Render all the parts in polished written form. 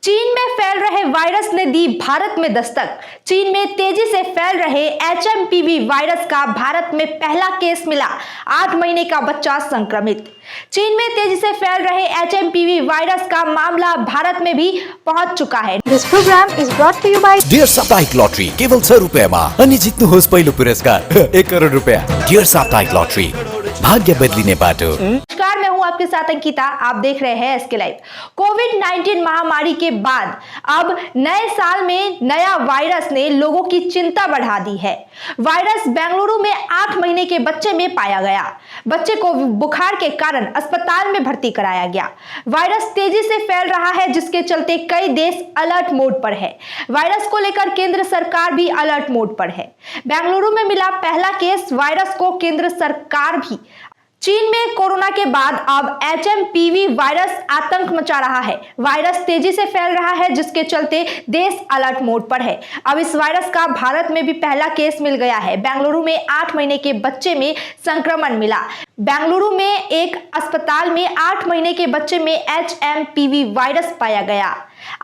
चीन में फैल रहे वायरस ने दी भारत में दस्तक। चीन में तेजी से फैल रहे HMPV वायरस का भारत में पहला केस मिला। 8 महीने का बच्चा संक्रमित। चीन में तेजी से फैल रहे HMPV वायरस का मामला भारत में भी पहुंच चुका है। This program is brought to you by dear साप्ताहिक लॉटरी केवल 100 रुपयामा अनि जित्नुहोस् पहिलो पुरस्कार 1 करोड़ रुपया। डियर साप्ताहिक लॉटरी भाग्य बदलिने बाटो। नमस्कार, मैं हूं आपके साथ अंकिता। आप देख रहे हैं SK लाइव। कोविड-19 महामारी के बाद अब नए साल में नया वायरस ने लोगों की चिंता बढ़ा दी है। वायरस बेंगलुरु में 8 महीने के बच्चे में पाया गया। बच्चे को बुखार के कारण अस्पताल में भर्ती कराया गया। वायरस तेजी से फैल रहा है, जिसके चलते कई देश अलर्ट मोड पर है। वायरस को लेकर केंद्र सरकार भी अलर्ट मोड पर है। बेंगलुरु में मिला पहला केस वायरस को केंद्र सरकार भी। चीन में कोरोना के बाद अब HMPV वायरस आतंक मचा रहा है। वायरस तेजी से फैल रहा है, जिसके चलते देश अलर्ट मोड पर है। अब इस वायरस का भारत में भी पहला केस मिल गया है। बेंगलुरु में 8 महीने के बच्चे में संक्रमण मिला। बेंगलुरु में एक अस्पताल में 8 महीने के बच्चे में HMPV वायरस पाया गया।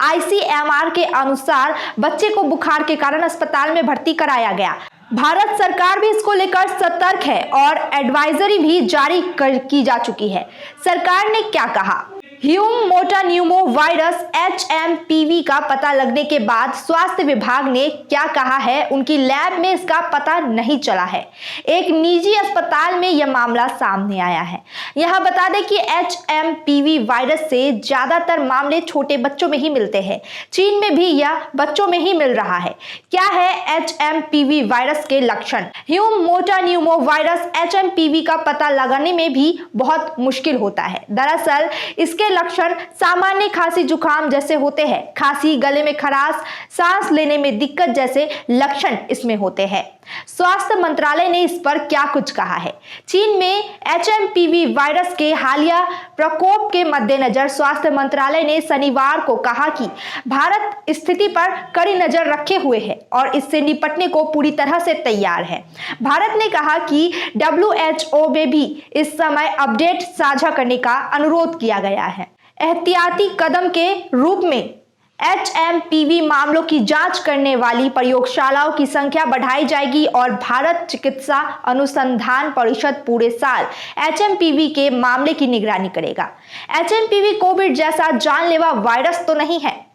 ICMR के अनुसार बच्चे को बुखार के कारण अस्पताल में भर्ती कराया गया। भारत सरकार भी इसको लेकर सतर्क है और एडवाइजरी भी जारी की जा चुकी है। सरकार ने क्या कहा? ह्यूमन मोटान्यूमो वायरस HMPV का पता लगने के बाद स्वास्थ्य विभाग ने क्या कहा है? उनकी लैब में इसका पता नहीं चला है। एक निजी अस्पताल में यह मामला सामने आया है। यह बता दें कि HMPV वायरस से ज्यादातर मामले छोटे बच्चों में ही मिलते हैं। चीन में भी यह बच्चों में ही मिल रहा है। क्या है HMPV वायरस के लक्षण? ह्यूमन मोटान्यूमो वायरस HMPV का पता लगाने में भी बहुत मुश्किल होता है। दरअसल इसके लक्षण सामान्य खांसी जुकाम जैसे होते हैं। खांसी, गले में खराश, सांस लेने में दिक्कत जैसे लक्षण इसमें होते हैं। स्वास्थ्य मंत्रालय ने इस पर क्या कुछ कहा है? चीन में HMPV वायरस के हालिया प्रकोप के मद्देनजर स्वास्थ्य मंत्रालय ने शनिवार को कहा कि भारत स्थिति पर कड़ी नजर रखे हुए है और इससे निपटने को पूरी तरह से तैयार है। भारत ने कहा कि WHO में भी इस समय अपडेट साझा करने का अनुरोध किया गया है। एहतियाती कदम के रूप में HMPV मामलों की जांच करने वाली प्रयोगशालाओं की संख्या बढ़ाई जाएगी और भारत चिकित्सा अनुसंधान परिषद पूरे साल HMPV के मामले की निगरानी करेगा। HMPV कोविड जैसा जानलेवा वायरस तो नहीं है।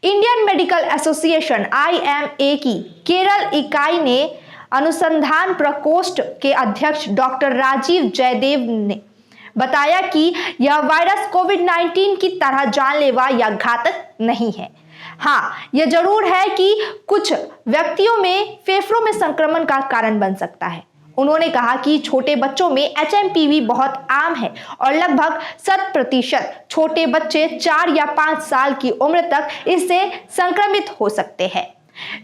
इंडियन मेडिकल एसोसिएशन IMA की केरल इकाई ने अनुसंधान प्रकोष्ठ के अध्यक्ष डॉक्टर राजीव जयदेव ने बताया कि यह वायरस कोविड-19 की तरह जानलेवा या घातक नहीं है। हाँ, यह जरूर है कि कुछ व्यक्तियों में फेफड़ों में संक्रमण का कारण बन सकता है। उन्होंने कहा कि छोटे बच्चों में HMPV बहुत आम है और लगभग 100% छोटे बच्चे 4 या 5 साल की उम्र तक इससे संक्रमित हो सकते हैं।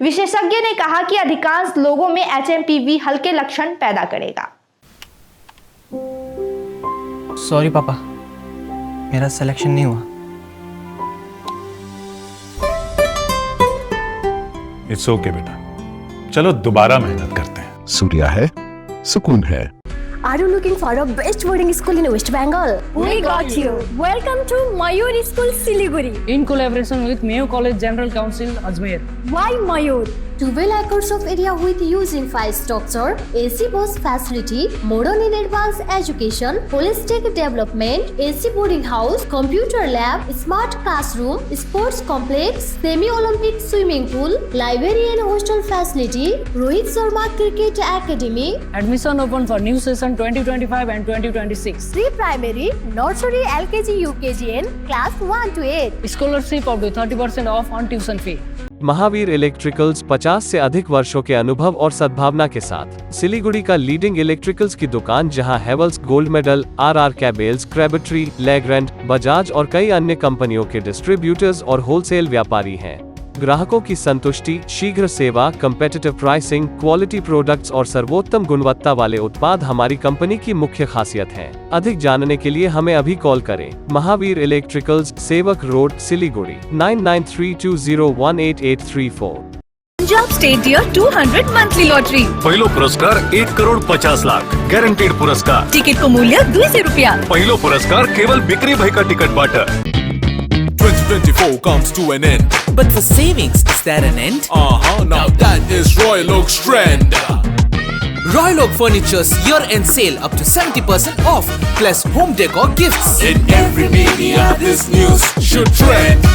विशेषज्ञ ने कहा कि अधिकांश लोगों में HMPV हल्के लक्षण पैदा करेगा। सॉरी पापा, मेरा सिलेक्शन नहीं हुआ। इट्स ओके बेटा, चलो दोबारा मेहनत करते हैं। सूर्या है, सुकून है। Are you looking for a best boarding school in West Bengal? We got you. Welcome to Mayur School, Siliguri. In collaboration with Mayo College General Council, Ajmer. Why Mayur? 12 acres of area with using 5 structure, AC bus facility, modern and advanced education, holistic development, AC boarding house, computer lab, smart classroom, sports complex, semi-Olympic swimming pool, library and hostel facility, Rohit Sharma Cricket Academy. Admission open for new session 2025 and 2026. Pre-primary, nursery, LKG, UKG and class 1 to 8. Scholarship up to 30% off on tuition fee. Mahavir electricals 50 से अधिक वर्षों के अनुभव और सद्भावना के साथ सिलीगुड़ी का लीडिंग इलेक्ट्रिकल्स की दुकान, जहां Havells gold medal, RR cables, Crabtree, Legrand, Bajaj और कई अन्य कंपनियों के डिस्ट्रीब्यूटर्स और होलसेल व्यापारी हैं। ग्राहकों की संतुष्टि, शीघ्र सेवा, कम्पेटिटिव प्राइसिंग, क्वालिटी प्रोडक्ट्स और सर्वोत्तम गुणवत्ता वाले उत्पाद हमारी कंपनी की मुख्य खासियत हैं। अधिक जानने के लिए हमें अभी कॉल करें। Mahavir electricals, Sevak road, Siliguri 9932018834। Punjab state dear 200 monthly lottery. पहिलो पुरस्कार 1 करोड़ 50 लाख गॅरंटेड पुरस्कार। टिकट को मूल्य 200 रुपया। पहिलो पुरस्कार केवल बिक्री भयका टिकट बाट। 2024 comes to an end. But for savings, is there an end? Now that is Royal Oak's trend. Royal Oak Furniture's year-end sale up to 70% off, plus home decor gifts. In every media, this news should trend.